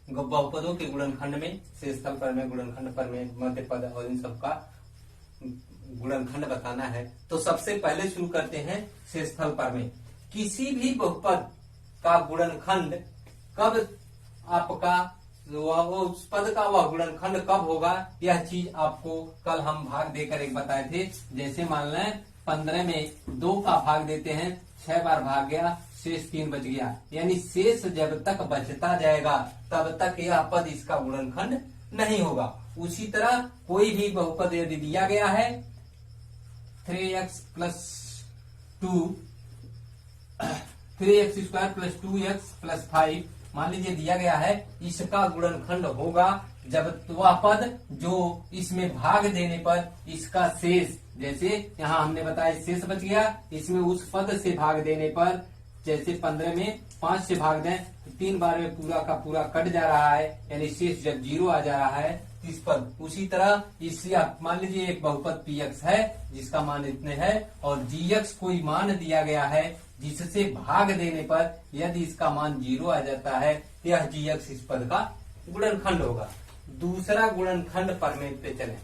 बहुपदों के गुणनखंड में, शेषफल प्रमेय, गुणनखंड प्रमेय, मध्य पद और इन सबका गुणनखंड बताना है। तो सबसे पहले शुरू करते हैं शेषफल प्रमेय। किसी भी बहुपद का गुणनखंड कब आपका उस पद का वह गुणनखंड कब होगा, यह चीज आपको कल हम भाग देकर एक बताए थे। जैसे मान लें 15 में 2 का भाग देते हैं, 6 बार भाग गया, शेष 3 बच गया, यानी शेष जब तक बचता जाएगा तब तक यह पद इसका गुणनखंड नहीं होगा। उसी तरह कोई भी बहुपद यदि दिया गया है 3x plus 2 3x² plus 2x plus 5 मान लीजिए दिया गया है, इसका गुणनखंड होगा जब वह पद जो इसमें भाग देने पर इसका शेष, जैसे यहाँ हमने बताया शेष बच गया, इसमें उस पद से भाग देने पर, जैसे 15 में 5 से भाग दें तो 3 बार में पूरा का पूरा कट जा रहा है, यानी शेष जब 0 आ जा रहा है इस पद। उसी तरह इसी मान लीजिए एक बहुपद px है जिसका मान इतने है और gx कोई मान दिया गया है जिससे भाग देने पर यदि इसका मान 0 आ जाता है, यह gx इस पद का गुणनखंड होगा। दूसरा गुणनखंड प्रमेय पे चलें।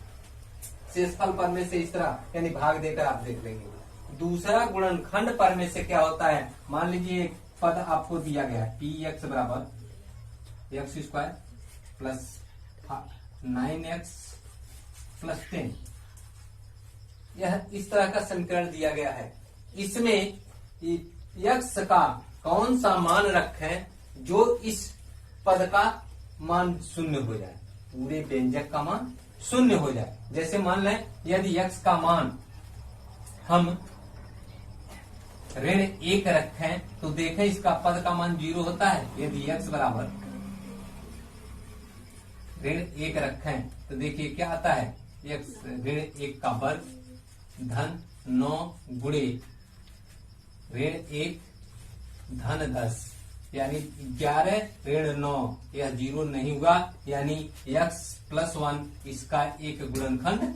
शेषफल प्रमेय से इस तरह यानी भाग देकर आप देख लेंगे। दूसरा गुणनखंड प्रमेय से क्या होता है, मान लीजिए एक पद आपको दिया गया है px बराबर x² प्लस 9x प्लस 10, यह इस तरह का समीकरण दिया गया है। इसमें x का कौन सा मान रखें जो इस पद का मान शून्य हो जाए, पूरे व्यंजक का मान शून्य हो जाए। जैसे मान लें यदि x का मान हम ऋण 1 रखें तो देखें इसका पद का मान 0 होता है। यदि x बराबर ऋण 1 रखें तो देखिए क्या आता है, x ऋण 1 का वर्ग धन 9 गुणे ऋण 1 धन 10, यानी 11 ऋण 9, यह 0 नहीं होगा, यानी x प्लस 1 इसका एक गुणनखंड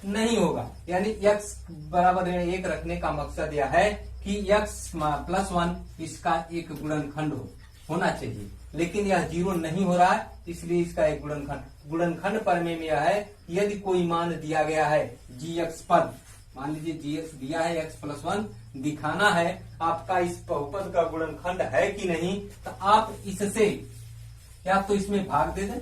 नहीं होगा। यानी x बराबर ऋण 1 रखने का मकसद यह है कि x प्लस 1 इसका एक गुणनखंड होना चाहिए, लेकिन यह 0 नहीं हो रहा है, इसलिए इसका एक गुणनखंड प्रमेय में यह है, यदि कोई मान दिया गया है gx पद, मान लीजिए gx दिया है x प्लस 1, दिखाना है आपका इस बहुपद का गुणनखंड है कि नहीं, तो आप इससे या तो इसमें भाग दे दें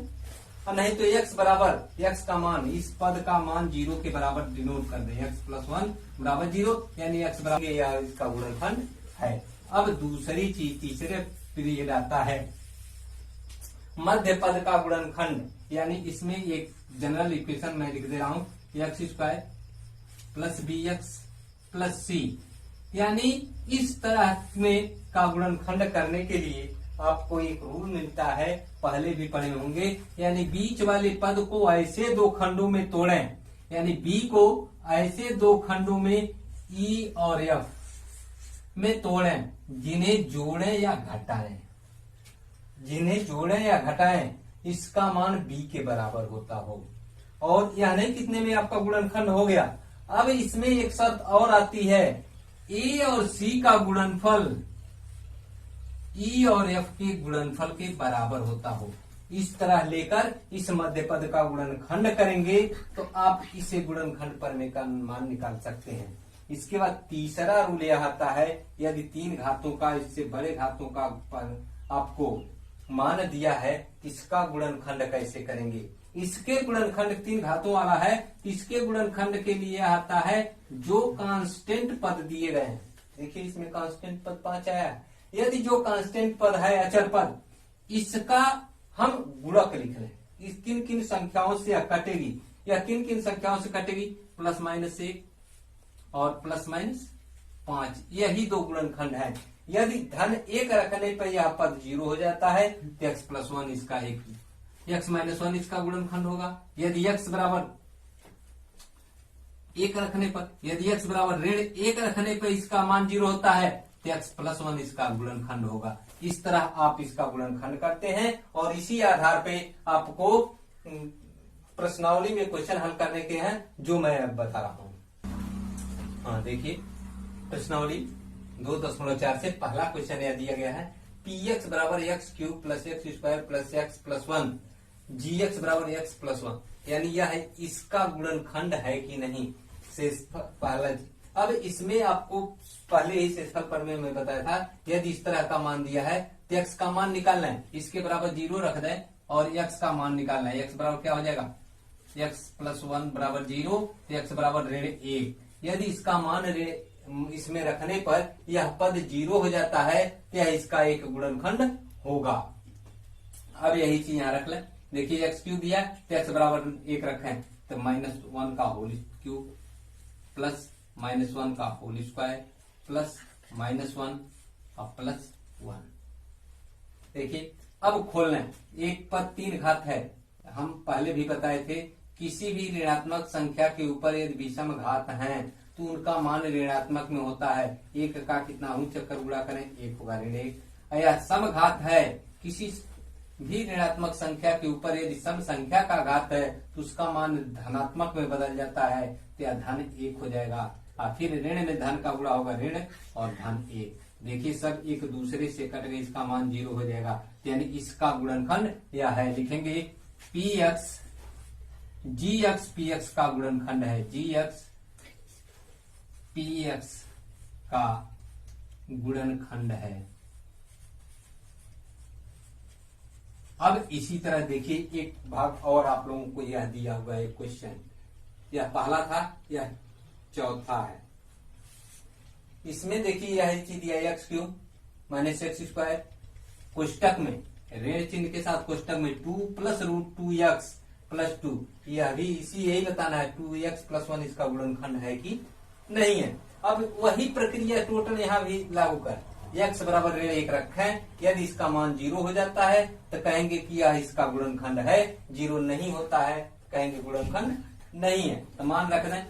और नहीं तो x बराबर x का मान, इस पद का मान 0 के बराबर डिनोट कर दें, x प्लस 1 बराबर 0, यानी x बराबर या इसका गुणनखंड है। अब दूसरी चीज तीसरे पीरियड आता है मध्य पद का गुणनखंड, यानी इसमें एक जनरल इक्वेशन मैं लिख दे रहा हूं, x² plus bx plus c, यानी इस तरह में का गुणनखंड करने के लिए आपको एक रूल मिलता है, पहले भी पढ़े होंगे, यानी बीच वाले पद को ऐसे 2 खंडों में तोड़ें, यानी b को ऐसे 2 खंडों में e और f में तोड़ें, जिन्हें जोड़ें या घटाएं, जिन्हें जोड़ें या घटाएं इसका मान b के बराबर होता हो, और यह नहीं कितने में आपका गुणनखंड हो गया। अब इसमें एक शर्त और आती है, a और c का गुणनफल e और f के गुणनफल के बराबर होता हो। इस तरह लेकर इस मध्य पद का गुणनखंड करेंगे तो आप इसे गुणनखंड प्रमेय का मान निकाल सकते हैं। इसके बाद तीसरा रूल यह आता है, यदि 3 घातों का इससे बड़े घातों का आपको मान दिया है, इसका गुणनखंड कैसे करेंगे। इसके गुणनखंड 3 घातों वाला है, इसके गुणनखंड के लिए आता है जो कांस्टेंट पद दिए गए हैं। देखिए इसमें कांस्टेंट पद 5 आया है, यदि जो कांस्टेंट पद है अचर पद, इसका हम गुणक लिख लें, इस किन किन संख्याओं से कटेगी, या किन किन संख्याओं से कटेगी, प्लस माइनस 1 और प्लस माइनस 5, यही 2 गुणनखंड है। यदि धन 1 रखने पर यह पद 0 हो जाता है तो x प्लस 1 इसका x माइनस 1 इसका गुणनखंड होगा। यदि x बराबर 1 रखने पर, यदि x बराबर ऋण 1 रखने पर इसका मान 0 होता है तो x प्लस 1 इसका गुणनखंड होगा। इस तरह आप इसका गुणनखंड करते हैं और इसी आधार पे आपको प्रश्नावली में क्वेश्चन हल करने के हैं जो मैं अब बता रहा हूं। हाँ देखिए प्रश्नावली 2.4 से पहला क्वेश्चन यह दिया गया है, पी एक्स बराबर X cube plus X square plus X plus one, G X बराबर एक्स प्लस वन, यानी यह है इसका गुणनखंड है कि नहीं, शेषफल पहला। अब इसमें आपको पहले ही शेषफल प्रमेय में बताया था, यदि इस तरह का मान दिया है तो एक्स का मान निकालना है, इसके बराबर 0 रख दें और एक्स का मान निकालना है। एक्स बराबर क्या हो जाएगा, एक्स प्लस वन बराबर 0, तो एक्स बराबर ऋण 1। यदि इसका मान इसमें रखने पर यह पद 0 हो जाता है तो यह इसका एक गुणनखंड होगा। अब यही चीज यहां रख लें, देखिए एक्स क्यूब दिया तो एक्स बराबर 1 रखें, तो -1 का होल क्यूब प्लस -1 का होल स्क्वायर प्लस -1 का प्लस 1। देखिए अब खोल लें, एक पद 3 घात है, हम पहले भी बताए थे किसी भी ऋणात्मक संख्या के ऊपर यदि विषम घात हैं तो उनका मान ऋणात्मक में होता है। एक का कितना हूं चक्कर गुणा करें, 1 होगा ऋण 1। या सम घात है, किसी भी ऋणात्मक संख्या के ऊपर यदि सम संख्या का घात है तो उसका मान धनात्मक में बदल जाता है, तो यह धन 1 हो जाएगा। और फिर ऋण में धन का गुणा होगा ऋण और धन 1। देखिए सब एक दूसरे से कट गए, इसका मान 0 हो जाएगा, यानी इसका गुणनखंड यह है। लिखेंगे पी एक्स जी एक्स पी एक्स का गुणनखंड है, जी एक्स पी एक्स का गुणनखंड है। अब इसी तरह देखिए एक भाग और आप लोगों को यह दिया हुआ है क्वेश्चन, यह पहला था, यह चौथा है। इसमें देखिए यह चीज दिया X cube minus X square, कोष्टक में ऋण चिन्ह के साथ कोष्टक में 2 प्लस रूट 2x प्लस 2, यह भी इसी यही बताना है 2x प्लस 1 इसका गुणनखंड है कि नहीं है। अब वही प्रक्रिया टोटल यहाँ भी लागू कर, x बराबर ऋण 1 रखें, यदि इसका मान 0 हो जाता है तो कहेंगे कि यह इसका गुणनखंड है, 0 नहीं होता है तो कहेंगे गुणनखंड नहीं है, तो मान रख दें।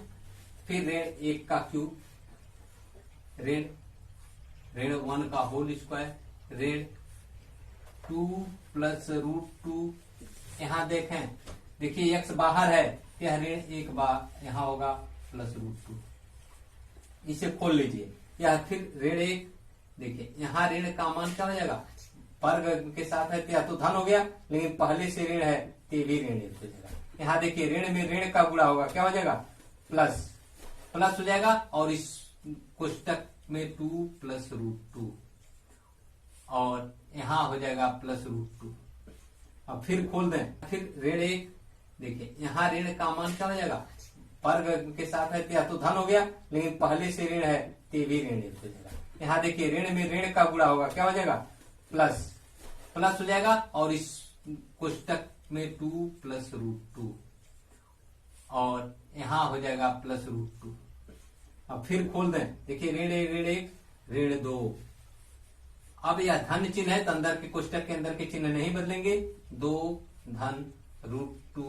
फिर ऋण 1 का क्यूब, ऋण 1 का होल स्क्वायर, ऋण 2 प्लस रूट 2, यहाँ देखें देखिए x बाहर है, यह ऋण 1 यहाँ होगा प्लस रूट 2, इसे खोल लीजिए। यह फिर ऋण 1, देखिए यहाँ ऋण का मान क्या हो जाएगा, वर्ग के साथ है तो तो धन हो गया, लेकिन पहले से ऋण है तो भी ऋण 1 हो जाएगा। यहाँ देखिए ऋण में ऋण का गुणा होगा, क्या हो जाएगा, प्लस हो जाएगा, और इस कोष्टक में 2 प्लस रूट 2 और यहाँ हो जाएगा प्लस रूट 2। अब फिर खोल दें, फिर ऋण 1, देखिए यहाँ ऋण का मान क्या हो जाएगा, वर्ग के साथ है तो धन हो गया, लेकिन पहले से ऋण है तो भी ऋण 1 हो जाएगा। यहाँ देखिए ऋण में ऋण का गुणा होगा, क्या हो जाएगा, प्लस हो जाएगा, और इस कोष्टक में 2 प्लस रूट 2 और यहाँ हो जाएगा प्लस रूट 2। अब फिर खोल दें, देखिए ऋण 1 ऋण 2। अब यह धन चिन्ह है तो अंदर के कोष्टक के अंदर के चिन्ह नहीं बदलेंगे, 2 धन रूट 2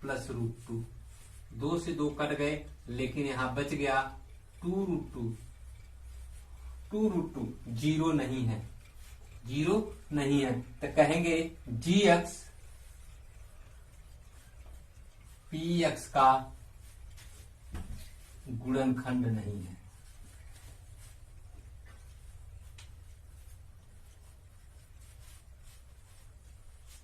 प्लस रूट 2, 2 से 2 कट गए, लेकिन यहां बच गया 2 रूट 2, 0 नहीं है, 0 नहीं है, तो कहेंगे जी एक्स पी एक्स का गुणनखंड नहीं है।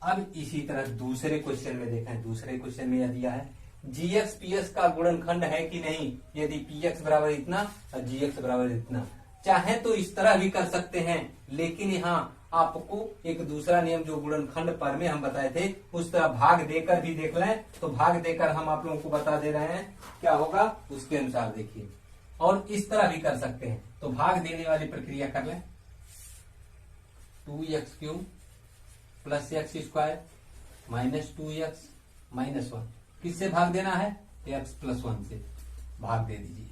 अब इसी तरह दूसरे क्वेश्चन में देखें, दूसरे क्वेश्चन में यह दिया है जी एक्स पी एक्स का गुणनखंड है कि नहीं, यदि पी एक्स बराबर इतना और जी एक्स बराबर इतना। चाहे तो इस तरह भी कर सकते हैं, लेकिन यहाँ आपको एक दूसरा नियम जो गुणनखंड पर में हम बताए थे उस तरह भाग देकर भी देख लें, तो भाग देकर हम आप लोगों को बता दे रहे हैं क्या होगा उसके अनुसार देखिए। और इस तरह भी कर सकते हैं, तो भाग देने वाली प्रक्रिया कर लें, 2x³ plus X square minus 2x minus 1, किससे भाग देना है, x प्लस 1 से भाग दे दीजिए।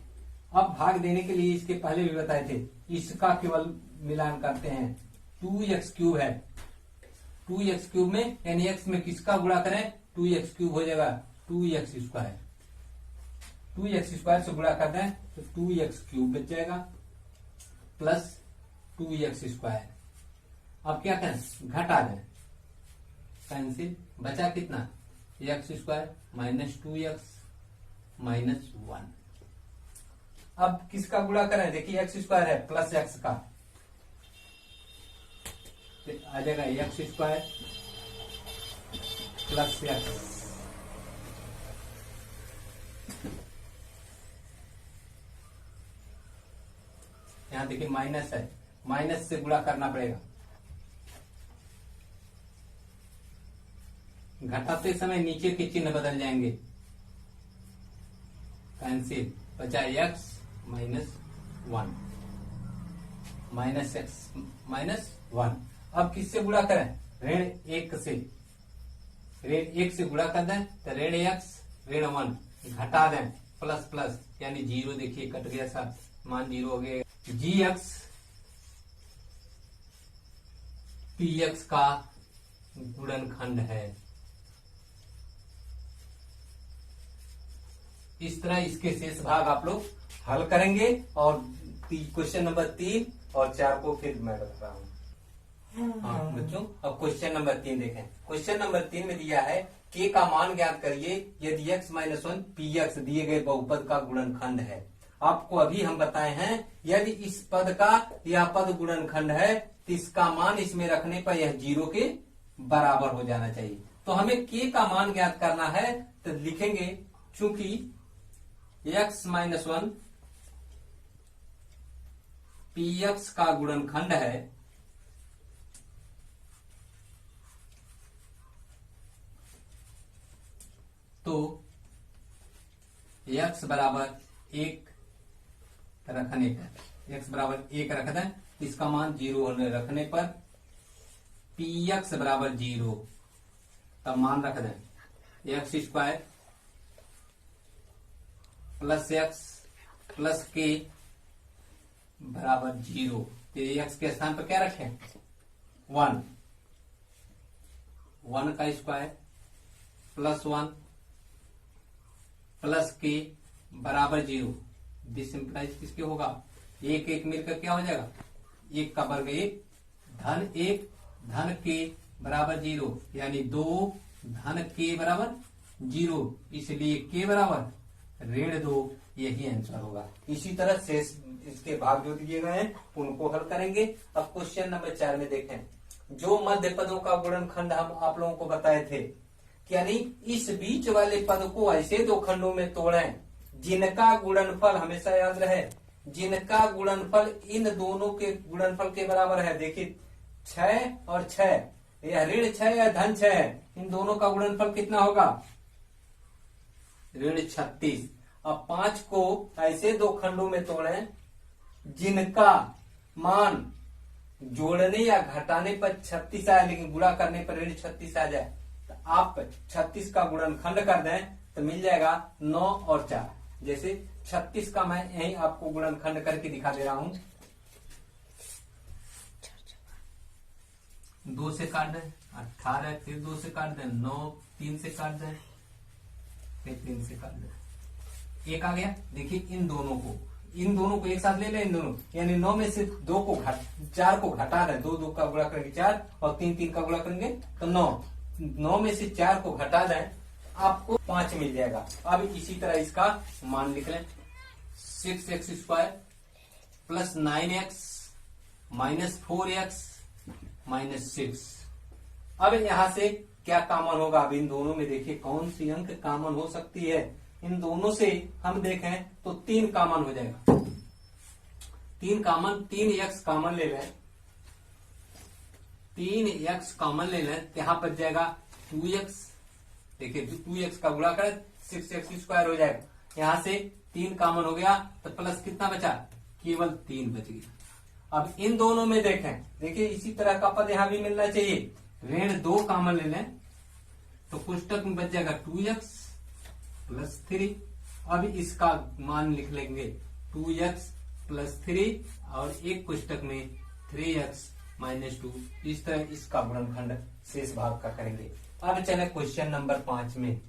अब भाग देने के लिए इसके पहले भी बताए थे, इसका केवल मिलान करते हैं, 2x³ है, 2x³ में यानी x में किसका गुणा करें, 2x³ हो जाएगा 2x², 2x² से गुणा करते हैं तो 2x³ बच जाएगा प्लस 2x²। अब क्या करें, घटा दें, कैंसिल, बचा कितना, x² माइनस 2x माइनस 1। अब किसका गुणा करें, देखिए x² है प्लस x का, तो आ जाएगा एक्स स्क्वायर प्लस एक्स, यहां देखिए माइनस है, माइनस से गुणा करना पड़ेगा। घटाते समय नीचे के चिन्ह बदल जाएंगे, कैंसिल, बचा x minus one, minus x minus one. अब किससे गुणा करें? ऋण एक से, ऋण एक से गुणा कर दें तो ऋण एक्स ऋण वन, घटा दें प्लस प्लस यानी जीरो, देखिए कट गया साथ, मान जीरो हो गया। जी एक्स पी एक्स का गुणनखंड है। इस तरह इसके शेष भाग आप लोग हल करेंगे और क्वेश्चन नंबर 3 और 4 को फिर मैं बता रहा हूँ। हाँ बच्चों, अब क्वेश्चन नंबर 3 देखें। क्वेश्चन नंबर 3 में दिया है के का मान ज्ञात करिए यदि x minus one P x दिए गए बहुपद का गुणनखंड है। आपको अभी हम बताए हैं यदि इस पद का यह पद गुणनखंड है तो इसका मान इसमें रखने पर यह जीरो के बराबर हो जाना चाहिए। तो हमें के का मान ज्ञात करना है, तो लिखेंगे चूंकि x minus one P x का गुणनखंड है तो x बराबर एक रखने पर, x बराबर एक रख दें, इसका मान जीरो होने रखने पर पी एक्स बराबर जीरो, तब मान रख दें x square plus X plus के बराबर जीरो। तो एक्स के स्थान पर क्या रखें? वन, वन का स्क्वायर प्लस वन प्लस के बराबर जीरो। दिस सिंप्लाइज किसके होगा? एक एक मिलकर क्या हो जाएगा? एक का वर्ग एक धन के बराबर जीरो, यानी दो धन के बराबर जीरो, इसलिए के बराबर ऋण दो, यही आंसर होगा। इसी तरह शेष इसके भाग जो दिए गए हैं उनको हल करेंगे। अब क्वेश्चन नंबर 4 में देखें, जो मध्य पदों का गुणनखंड हम आप लोगों को बताए थे, यानी इस बीच वाले पद को ऐसे दो खंडों में तोड़ें जिनका गुणनफल, हमेशा याद रहे, जिनका गुणनफल इन दोनों के गुणनफल के बराबर है। देखिए 6 और 6, यह ऋण 6 या धन 6 है, इन दोनों का गुणनफल कितना होगा? ऋण 36। अब 5 को ऐसे दो खंडों में तोड़ें जिनका मान जोड़ने या घटाने पर 36 आए लेकिन गुणा करने पर ऋण 36 आ जाए, तो आप 36 का गुणनखंड कर दें तो मिल जाएगा 9 और 4। जैसे 36 का मैं यही आपको गुणनखंड करके दिखा दे रहा हूं। 2 से काट दें 18, फिर 2 से काट दें 9, 3 से काट दें, फिर 3 से काट दें, एक आ गया। देखिए इन दोनों को एक साथ ले लें, इन दोनों यानी 9 में से 2 को 4 को घटा दें, 2 का गुणा करेंगे 4 और 3 का गुणा करेंगे तो 9 में से 4 को घटा दें, आपको 5 मिल जाएगा। अब इसी तरह इसका मान लिख लें, 6x square plus 9x minus 4x minus 6। अब यहां से क्या कॉमन होगा? अब इन दोनों में देखिए कौन सी अंक कॉमन हो सकती है। इन दोनों से हम देखें तो 3 कॉमन हो जाएगा। 3x कॉमन ले लें, 3x कॉमन ले लें, यहां पर जाएगा 2x। देखिए 2x का गुणा करें 6x स्क्वायर हो जाएगा। यहां से 3 कॉमन हो गया तो प्लस कितना बचा? केवल 3 बच गया। अब इन दोनों में देखें, देखिए इसी तरह का पद यहां भी मिलना चाहिए। ऋण 2 कॉमन ले लें तो पुस्तक में बच जाएगा 2x प्लस 3। अब इसका मान लिख लेंगे 2x प्लस 3 और एक पुस्तक में 3x माइनस 2। इस तरह इसका गुणनखंड शेष भाग का करेंगे। अब चले क्वेश्चन नंबर 5 में,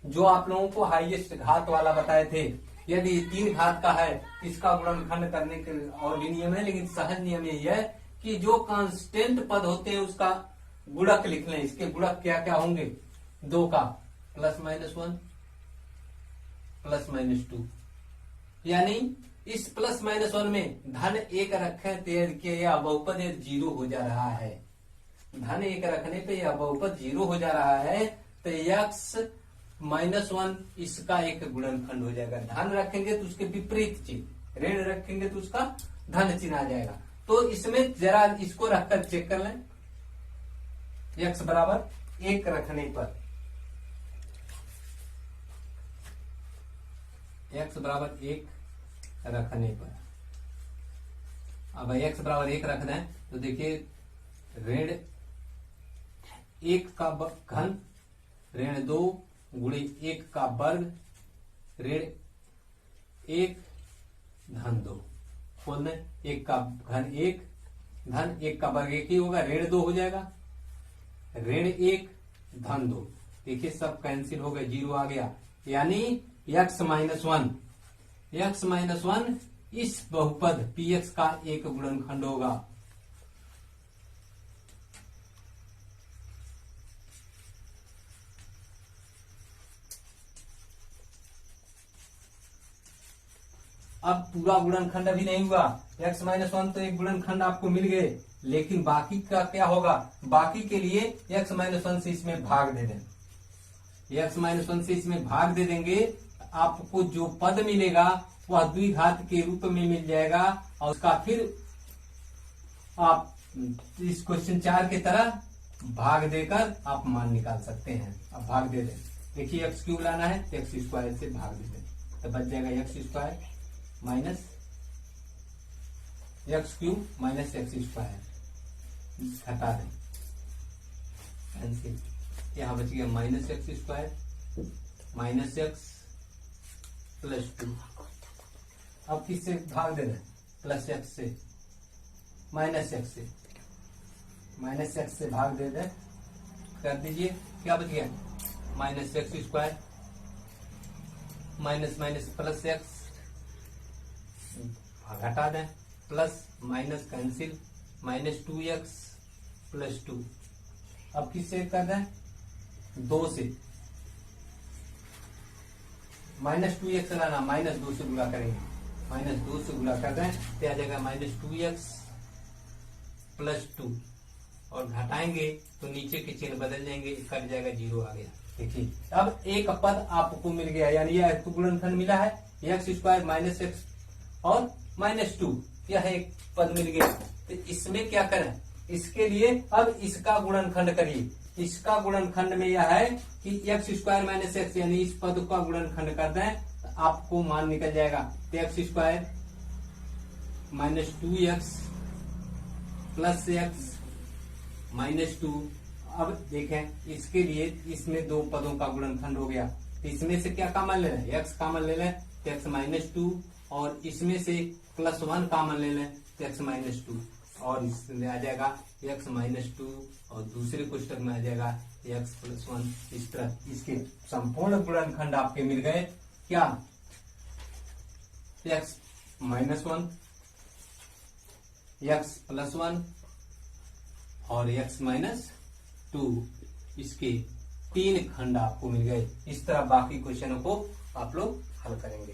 जो आप लोगों को हाईएस्ट घात वाला बताए थे। यदि 3 घात का है इसका गुणनखंड करने के और भी नियम है, लेकिन सहज नियम यही है कि जो कांस्टेंट पद होते हैं उसका गुणक लिख लें। इसके गुणक क्या क्या होंगे? 2 का प्लस माइनस 1 प्लस माइनस 2, यानी इस प्लस माइनस वन में धन एक रखे तो यह बहुपद 0 हो जा रहा है। धन एक रखने पे यह बहुपद 0 हो जा रहा है, तो x माइनस वन इसका एक गुणनखंड हो जाएगा। धन रखेंगे तो उसके विपरीत चिन्ह, ऋण रखेंगे तो उसका धन चिन्ह आ जाएगा। तो इसमें जरा इसको रखकर चेक कर लें। x बराबर 1 रखने पर, x बराबर 1 रखने पर, अब x बराबर 1 रखना है तो देखिए ऋण 1 का घन, ऋण 2 गुणे 1 का वर्ग, ऋण 1 धन 2, खोल दें। 1 का घन 1 धन 1 का वर्ग 1 ही होगा, ऋण 2 हो जाएगा, ऋण 1 धन 2। देखिए सब कैंसिल हो गए, 0 आ गया। यानी x माइनस वन इस बहुपद px का एक गुणनखंड होगा। अब पूरा गुणनखंड अभी नहीं हुआ। x माइनस वन तो एक गुणनखंड आपको मिल गए, लेकिन बाकी का क्या होगा? बाकी के लिए x माइनस वन से इसमें भाग दे दें। x माइनस वन से इसमें भाग दे देंगे, आपको जो पद मिलेगा वह द्विघात के रूप में मिल जाएगा, और उसका फिर आप इस क्वेश्चन 4 की तरह भाग देकर आप मान निकाल सकते हैं। अब भाग दे दें। देखिए x क्यूब लाना है, एक्स स्क्वायर से भाग दे दें तो बच जाएगा x square minus x cube minus X square, हटा दें कैंसिल। यहां बच गया minus X square minus x plus 2। अब किससे भाग दे दें? प्लस एक्स से, माइनस एक्स से, माइनस एक्स से भाग दे दें, कर दीजिए। क्या बच गया? Minus X square minus minus plus x, हटा दें, plus minus cancel, minus 2x plus 2। अब किससे कर दें? 2 से, माइनस 2x लाना, माइनस 2 से गुणा करेंगे, माइनस 2 से गुणा कर दें तो आ जाएगा माइनस 2x प्लस 2, और घटाएंगे तो नीचे के चिन्ह बदल जाएंगे, कट जाएगा, 0 आ गया। देखिए अब एक पद आपको मिल गया, यानी यह गुणनखंड मिला है एक्स स्क्वायर माइनस एक्स और माइनस 2, यह एक पद मिल गया। तो इसमें क्या करें? इसके लिए अब इसका गुणनखंड करिए। इसका गुणनखंड में यह है कि एक्स स्क्वायर माइनस एक्स, यानी इस पद का गुणनखंड कर दें तो आपको मान निकल जाएगा। तो x square minus 2x plus x minus 2। अब देखें इसके लिए इसमें 2 पदों का गुणनखंड हो गया, तो इसमें से क्या कॉमन ले लें? x कॉमन ले लें तो x माइनस 2, और इसमें से प्लस 1 कॉमन ले लें तो x माइनस 2, और इसमें आ जाएगा x माइनस 2, और दूसरे कोष्टक में आ जाएगा x प्लस 1। इस तरह इसके संपूर्ण गुणनखंड आपके मिल गए। क्या? x माइनस 1, x प्लस 1 और x माइनस 2, इसके 3 खंड आपको मिल गए। इस तरह बाकी क्वेश्चनों को आप लोग हल करेंगे।